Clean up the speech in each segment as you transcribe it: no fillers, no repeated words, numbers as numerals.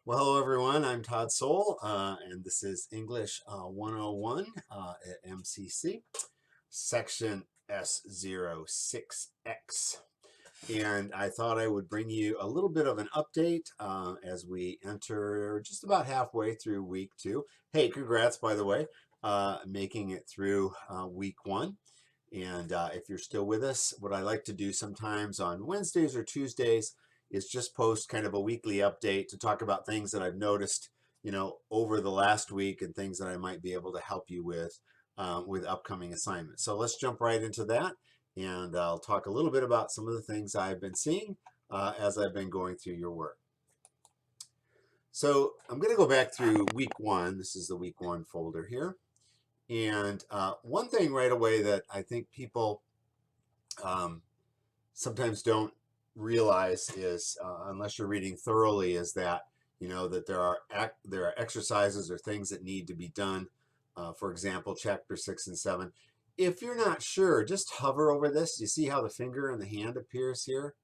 Well, hello everyone. I'm Todd Soul, and this is English 101 at MCC, section S06X. And I thought I would bring you a little bit of an update as we enter just about halfway through week 2. Hey, congrats, by the way, making it through week 1. And if you're still with us, what I like to do sometimes on Wednesdays or Tuesdays is just post kind of a weekly update to talk about things that I've noticed, over the last week and things that I might be able to help you with upcoming assignments. So let's jump right into that, and I'll talk a little bit about some of the things I've been seeing as I've been going through your work. So I'm going to go back through week 1. This is the week 1 folder here. And one thing right away that I think people sometimes don't realize is, unless you're reading thoroughly, is that that there are exercises or things that need to be done. For example, chapter 6 and 7. If you're not sure, just hover over this. You see how the finger and the hand appears here?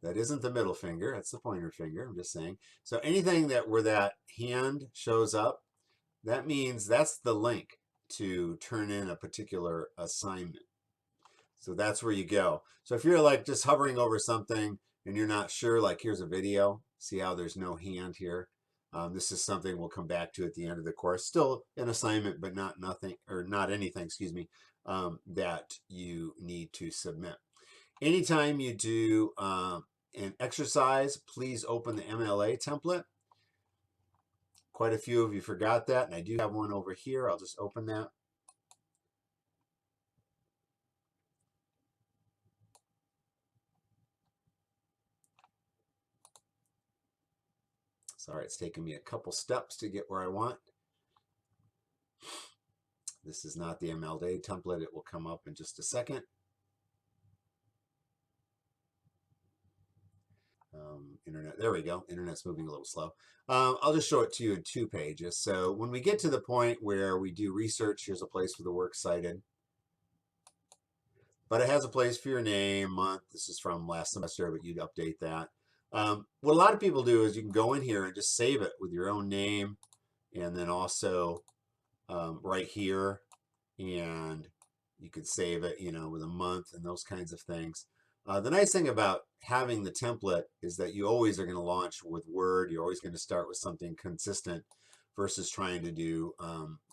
That isn't the middle finger. That's the pointer finger. I'm just saying. So anything where that hand shows up, that means that's the link to turn in a particular assignment. So that's where you go. So if you're like just hovering over something and you're not sure, like here's a video, see how there's no hand here. This is something we'll come back to at the end of the course. Still an assignment, but not anything, excuse me, that you need to submit. Anytime you do an exercise, please open the MLA template. Quite a few of you forgot that, and I do have one over here. I'll just open that. Sorry, it's taken me a couple steps to get where I want. This is not the MLA template. It will come up in just a second. Internet, there we go. Internet's moving a little slow. I'll just show it to you in 2 pages. So when we get to the point where we do research, here's a place for the works cited. But it has a place for your name, month. This is from last semester, but you'd update that. What a lot of people do is you can go in here and just save it with your own name, and then also right here, and you could save it, with a month and those kinds of things. The nice thing about having the template is that you always are going to launch with Word. You're always going to start with something consistent versus trying to do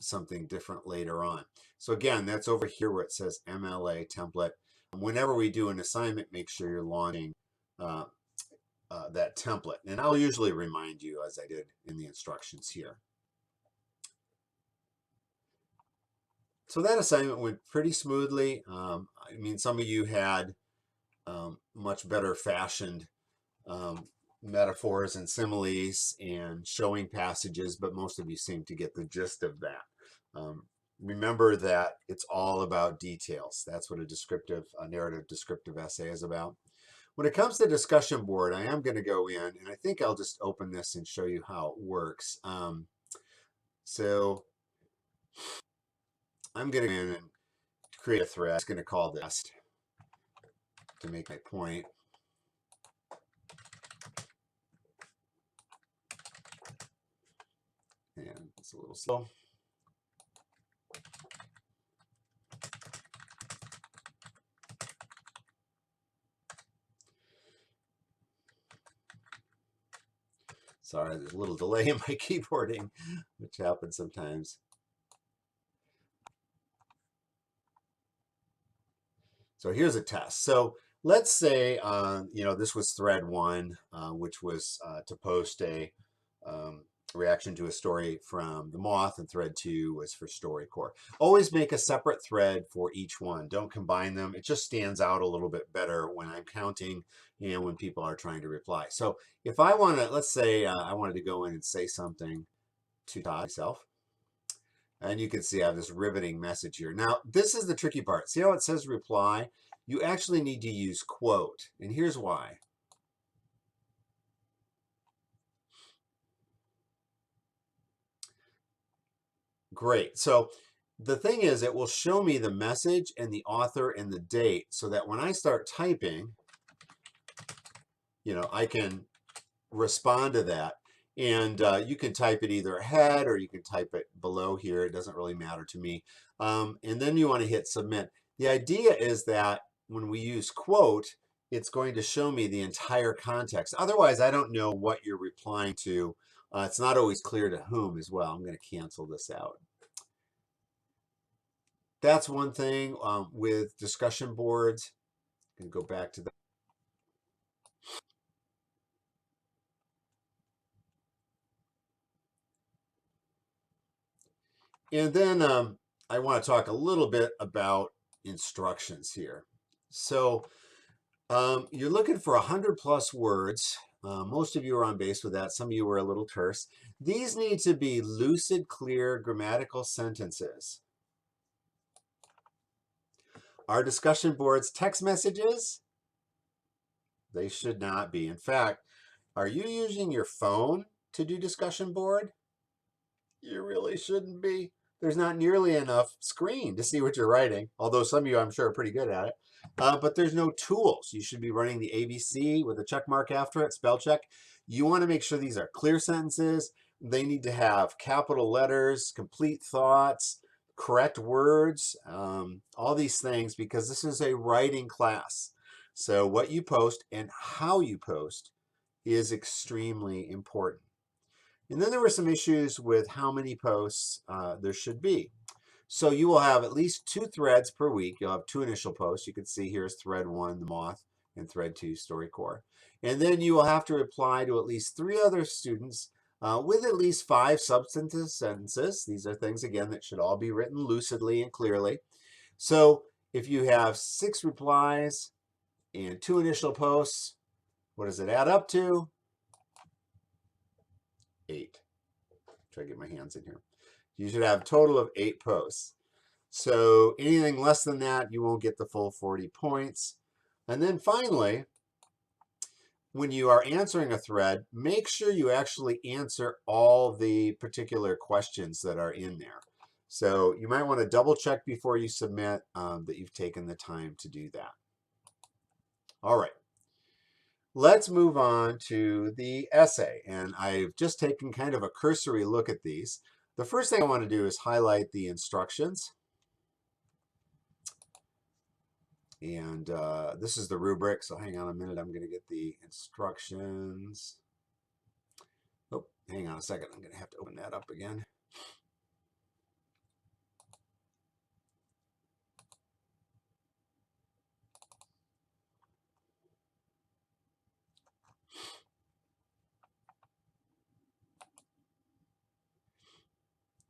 something different later on. So again, that's over here where it says MLA template. Whenever we do an assignment, make sure you're launching that template. And I'll usually remind you, as I did in the instructions here. So that assignment went pretty smoothly. I mean, some of you had much better fashioned metaphors and similes and showing passages, but most of you seem to get the gist of that. Remember that it's all about details. That's what a narrative descriptive essay is about. When it comes to discussion board, I am going to go in, and I think I'll just open this and show you how it works. So I'm going to go in and create a thread. I'm going to call this to make my point. And it's a little slow. Sorry, there's a little delay in my keyboarding, which happens sometimes. So here's a test. So let's say, this was thread 1, which was to post a reaction to a story from The Moth, and thread 2 was for StoryCorps. Always make a separate thread for each one. Don't combine them. It just stands out a little bit better when I'm counting and when people are trying to reply. So if I want to, let's say I wanted to go in and say something to Todd myself, and you can see I have this riveting message here. Now, this is the tricky part. See how it says reply? You actually need to use quote, and here's why. Great. So the thing is, it will show me the message and the author and the date, so that when I start typing, I can respond to that. And you can type it either ahead or you can type it below here. It doesn't really matter to me. And then you want to hit submit. The idea is that when we use quote, it's going to show me the entire context. Otherwise, I don't know what you're replying to. It's not always clear to whom as well. I'm going to cancel this out. That's one thing with discussion boards. And go back to that. And then I want to talk a little bit about instructions here. So you're looking for 100 plus words. Most of you are on base with that. Some of you were a little terse. These need to be lucid, clear, grammatical sentences. Our discussion boards text messages? They should not be. In fact, are you using your phone to do discussion board? You really shouldn't be. There's not nearly enough screen to see what you're writing, although some of you, I'm sure, are pretty good at it. But there's no tools. You should be running the ABC with a check mark after it, spell check. You want to make sure these are clear sentences. They need to have capital letters, complete thoughts, correct words, all these things, because this is a writing class. So what you post and how you post is extremely important. And then there were some issues with how many posts there should be. So you will have at least 2 threads per week. You'll have 2 initial posts. You can see here's thread 1, the moth, and thread 2, StoryCorps. And then you will have to reply to at least 3 other students with at least 5 substantive sentences. These are things, again, that should all be written lucidly and clearly. So if you have 6 replies and 2 initial posts, what does it add up to? 8. Try to get my hands in here. You should have a total of 8 posts. So anything less than that, you won't get the full 40 points. And then finally, when you are answering a thread, make sure you actually answer all the particular questions that are in there. So you might want to double check before you submit that you've taken the time to do that. All right. Let's move on to the essay. And I've just taken kind of a cursory look at these. The first thing I want to do is highlight the instructions. And this is the rubric, so hang on a minute. I'm going to get the instructions. Oh, hang on a second. I'm going to have to open that up again.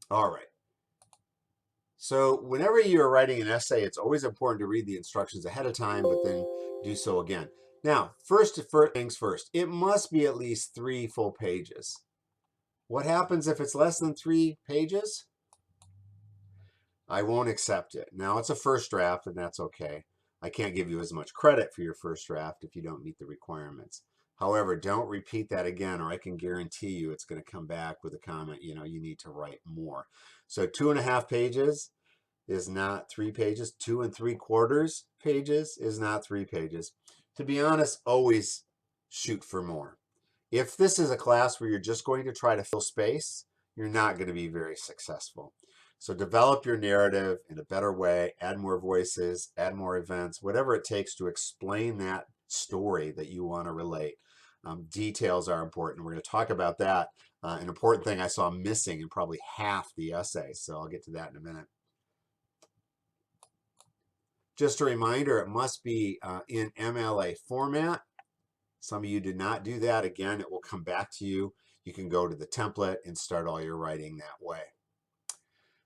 All right. So whenever you're writing an essay, it's always important to read the instructions ahead of time, but then do so again. Now, first things first, it must be at least 3 full pages. What happens if it's less than 3 pages? I won't accept it. Now, it's a first draft, and that's okay. I can't give you as much credit for your first draft if you don't meet the requirements. However, don't repeat that again, or I can guarantee you it's going to come back with a comment, you need to write more. So 2.5 pages is not 3 pages. 2 3/4 pages is not 3 pages. To be honest, always shoot for more. If this is a class where you're just going to try to fill space, you're not going to be very successful. So develop your narrative in a better way, add more voices, add more events, whatever it takes to explain that story that you want to relate. Details are important. We're going to talk about that. An important thing I saw missing in probably half the essay. So I'll get to that in a minute. Just a reminder, it must be in MLA format. Some of you did not do that. Again, it will come back to you. You can go to the template and start all your writing that way.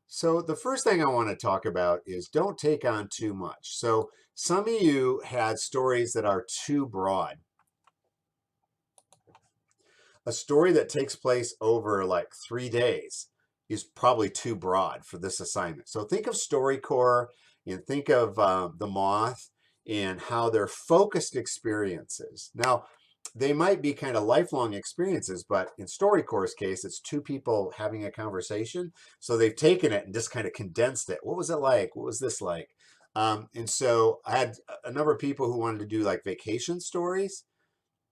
So the first thing I want to talk about is don't take on too much. So some of you had stories that are too broad. A story that takes place over like 3 days is probably too broad for this assignment. So think of StoryCorps and think of the Moth and how they're focused experiences. Now, they might be kind of lifelong experiences, but in StoryCorps' case, it's 2 people having a conversation. So they've taken it and just kind of condensed it. What was it like? What was this like? And so I had a number of people who wanted to do like vacation stories.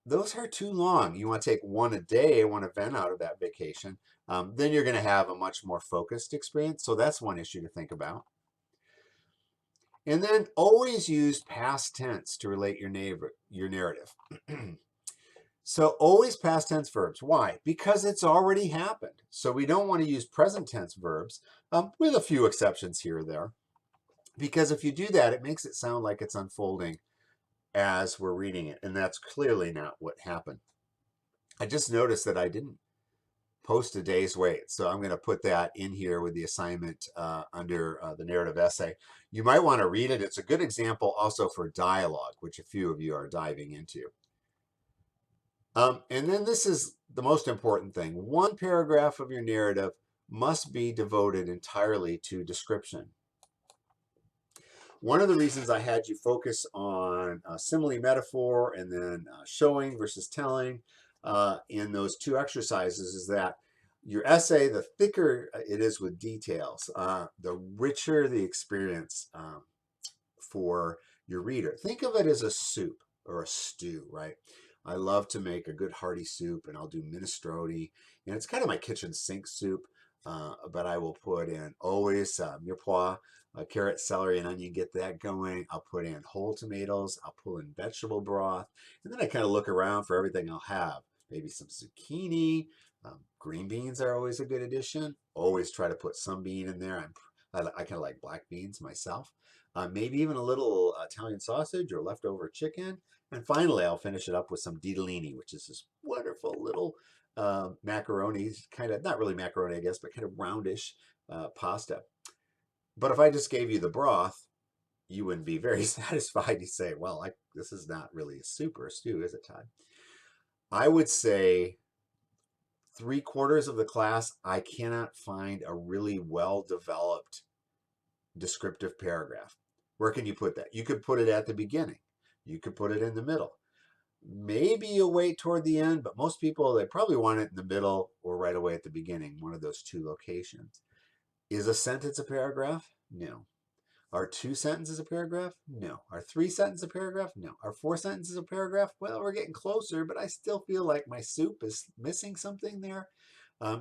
those are too long. You want to take one a day, one event out of that vacation. Then you're going to have a much more focused experience. So that's one issue to think about. And then always use past tense to relate your narrative. So always past tense verbs. Why? Because it's already happened. So we don't want to use present tense verbs, with a few exceptions here or there. Because if you do that, it makes it sound like it's unfolding as we're reading it. And that's clearly not what happened. I just noticed that I didn't post a day's wait. So I'm going to put that in here with the assignment under the narrative essay. You might want to read it. It's a good example also for dialogue, which a few of you are diving into. And then this is the most important thing. One paragraph of your narrative must be devoted entirely to description. One of the reasons I had you focus on simile metaphor and then showing versus telling in those two exercises is that your essay, the thicker it is with details, the richer the experience for your reader. Think of it as a soup or a stew, right? I love to make a good hearty soup, and I'll do minestrone, and it's kind of my kitchen sink soup, but I will put in always mirepoix, carrot, celery, and onion, get that going. I'll put in whole tomatoes. I'll pull in vegetable broth, and then I kind of look around for everything I'll have. Maybe some zucchini. Green beans are always a good addition. Always try to put some bean in there. I kind of like black beans myself. Maybe even a little Italian sausage or leftover chicken. And finally, I'll finish it up with some ditalini, which is this wonderful little macaroni, kind of, not really macaroni, I guess, but kind of roundish pasta. But if I just gave you the broth, you wouldn't be very satisfied. You say, well, this is not really a soup or a stew, is it, Todd? I would say 3/4 of the class, I cannot find a really well-developed descriptive paragraph. Where can you put that? You could put it at the beginning. You could put it in the middle. Maybe you'll wait toward the end, but most people, they probably want it in the middle or right away at the beginning, one of those two locations. Is a sentence a paragraph? No. Are 2 sentences a paragraph? No. Are 3 sentences a paragraph? No. Are 4 sentences a paragraph? Well, we're getting closer, but I still feel like my soup is missing something there.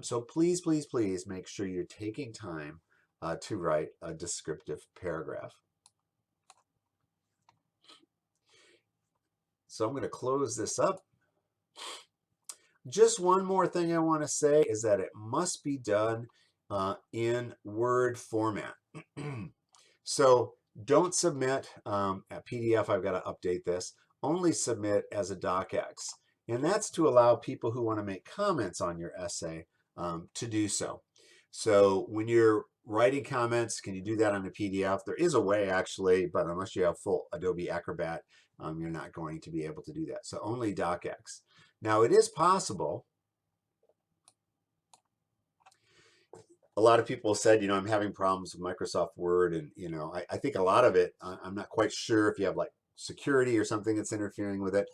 So please, please, please make sure you're taking time to write a descriptive paragraph. So I'm going to close this up. Just one more thing I want to say is that it must be done in Word format. So don't submit a PDF. I've got to update this. Only submit as a docx. And that's to allow people who want to make comments on your essay to do so. So when you're writing comments, can you do that on a PDF? There is a way, actually, but unless you have full Adobe Acrobat, you're not going to be able to do that. So only docx. Now, it is possible. A lot of people said, I'm having problems with Microsoft Word, and I think a lot of it, I'm not quite sure if you have like security or something that's interfering with it.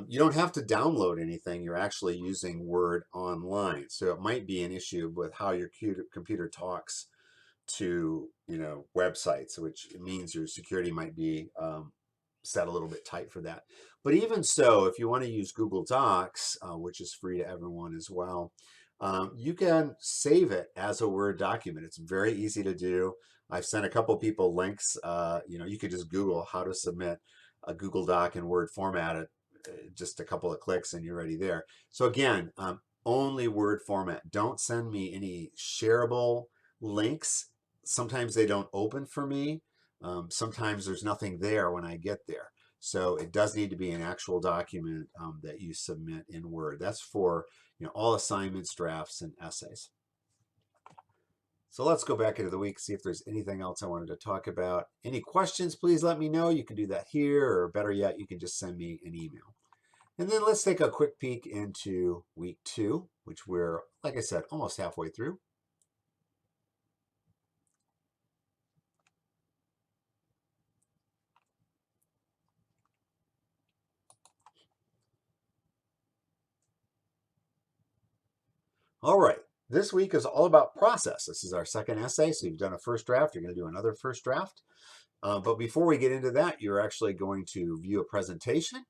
You don't have to download anything. You're actually using Word online, so it might be an issue with how your computer talks to websites, which means your security might be set a little bit tight for that. But even so, if you want to use Google Docs, which is free to everyone as well, you can save it as a Word document. It's very easy to do. I've sent a couple people links. You could just Google how to submit a Google Doc in Word format. Just a couple of clicks and you're already there. So again, only Word format. Don't send me any shareable links. Sometimes they don't open for me. Sometimes there's nothing there when I get there. So it does need to be an actual document that you submit in Word. That's for all assignments, drafts, and essays. So let's go back into the week, see if there's anything else I wanted to talk about. Any questions, please let me know. You can do that here, or better yet, you can just send me an email. And then let's take a quick peek into week 2, which we're, like I said, almost halfway through. All right, this week is all about process. This is our second essay, so you've done a first draft. You're going to do another first draft. But before we get into that, you're actually going to view a presentation.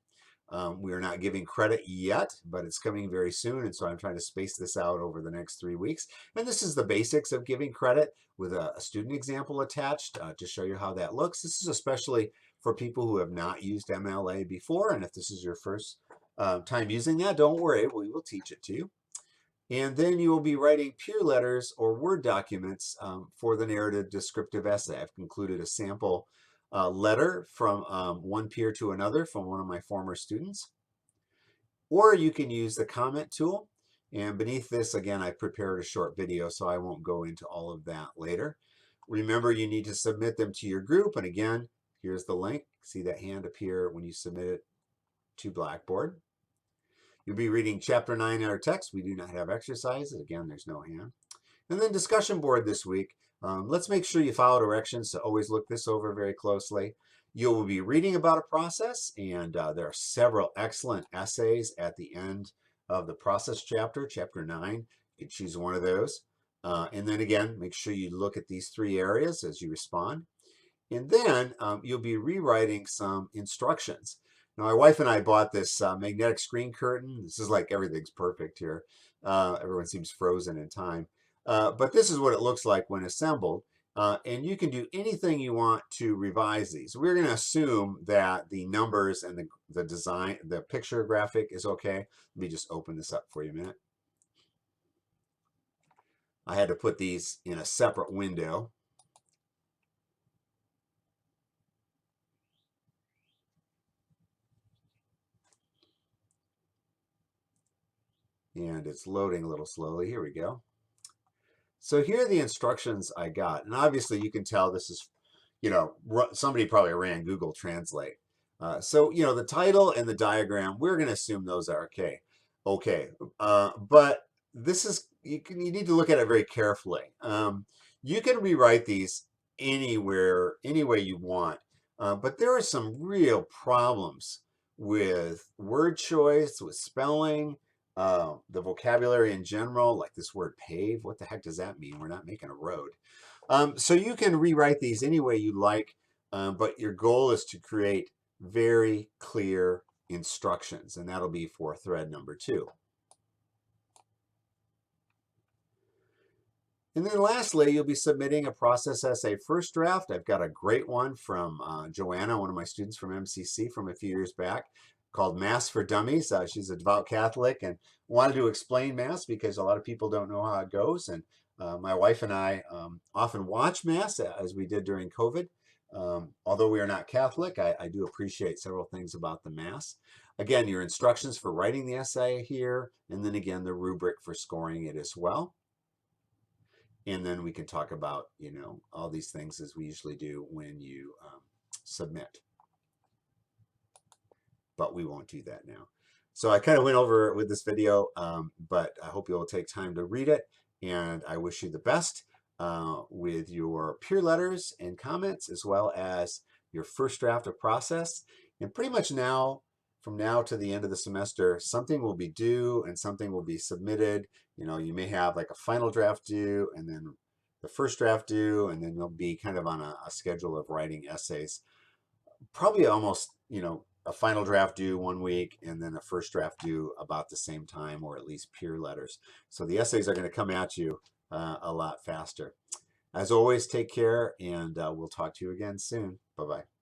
We are not giving credit yet, but it's coming very soon. And so I'm trying to space this out over the next 3 weeks. And this is the basics of giving credit with a student example attached to show you how that looks. This is especially for people who have not used MLA before. And if this is your first time using that, don't worry, we will teach it to you. And then you will be writing peer letters or Word documents for the narrative descriptive essay. I've included a sample letter from one peer to another from one of my former students. Or you can use the comment tool. And beneath this, again, I prepared a short video, so I won't go into all of that later. Remember, you need to submit them to your group. And again, here's the link. See that hand appear when you submit it to Blackboard. You'll be reading chapter 9 in our text. We do not have exercises. Again, there's no hand. And then discussion board this week. Let's make sure you follow directions, so always look this over very closely. You will be reading about a process, and there are several excellent essays at the end of the process chapter, chapter 9. You can choose one of those. And then again, make sure you look at these 3 areas as you respond. And then you'll be rewriting some instructions. Now, my wife and I bought this magnetic screen curtain. This is like everything's perfect here. Everyone seems frozen in time. But this is what it looks like when assembled. And you can do anything you want to revise these. We're going to assume that the numbers and the design, the picture graphic is okay. Let me just open this up for you a minute. I had to put these in a separate window. And it's loading a little slowly. Here we go. So here are the instructions I got. And obviously you can tell this is, somebody probably ran Google Translate. So, the title and the diagram, we're going to assume those are okay. Okay. But this is, you need to look at it very carefully. You can rewrite these anywhere, any way you want. But there are some real problems with word choice, with spelling, the vocabulary in general, like this word pave. What the heck does that mean? We're not making a road. So you can rewrite these any way you like, but your goal is to create very clear instructions, and that'll be for thread number 2. And then lastly, you'll be submitting a process essay first draft. I've got a great one from Joanna, one of my students from MCC from a few years back, called Mass for Dummies. She's a devout Catholic and wanted to explain Mass because a lot of people don't know how it goes. And my wife and I often watch Mass, as we did during COVID. Although we are not Catholic, I do appreciate several things about the Mass. Again, your instructions for writing the essay here, and then again, the rubric for scoring it as well. And then we can talk about, all these things as we usually do when you submit. But we won't do that now. So I kind of went over it with this video, but I hope you'll take time to read it. And I wish you the best with your peer letters and comments, as well as your first draft of process. And pretty much now, from now to the end of the semester, something will be due and something will be submitted. You may have like a final draft due and then the first draft due, and then you'll be kind of on a schedule of writing essays. Probably almost, a final draft due 1 week and then a first draft due about the same time, or at least peer letters. So the essays are going to come at you a lot faster. As always, take care, and we'll talk to you again soon. Bye-bye.